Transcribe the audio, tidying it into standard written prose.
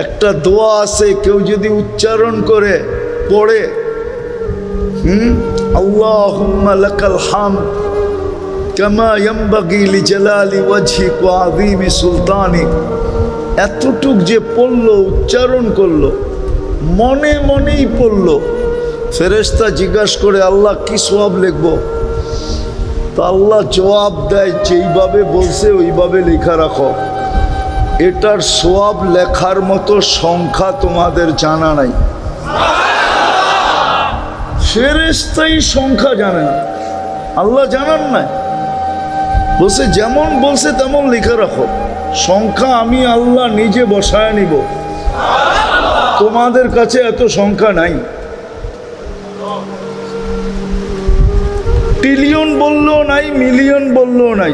একটা দোয়া আছে, কেউ যদি উচ্চারণ করে পড়ে, আল্লাহুম্মা লাকাল হামদ কামা ইয়ানবাগি লিজালালি ওয়াজহিক ওয়া আযীমি সুলতানিক, এতটুক যে পড়লো, উচ্চারণ করলো, মনে মনেই পড়লো, ফেরেশতা জিজ্ঞাসা করে আল্লাহ কি সওয়াব লিখবো? তা আল্লাহ জবাব দেয়, যেইভাবে বলছে ওইভাবে লেখা রাখো। এটার সওয়াব লেখার মতো সংখ্যা তোমাদের জানা নাই। ফেরেশতাই সংখ্যা জানে না, আল্লাহ জানান না। বলছে যেমন বলছে তেমন লেখা রাখো, সংখ্যা আমি আল্লাহ নিজে বসায় নিব, তোমাদের কাছে এত সংখ্যা নাই। ট্রিলিয়ন বললেও নাই, মিলিয়ন বললেও নাই,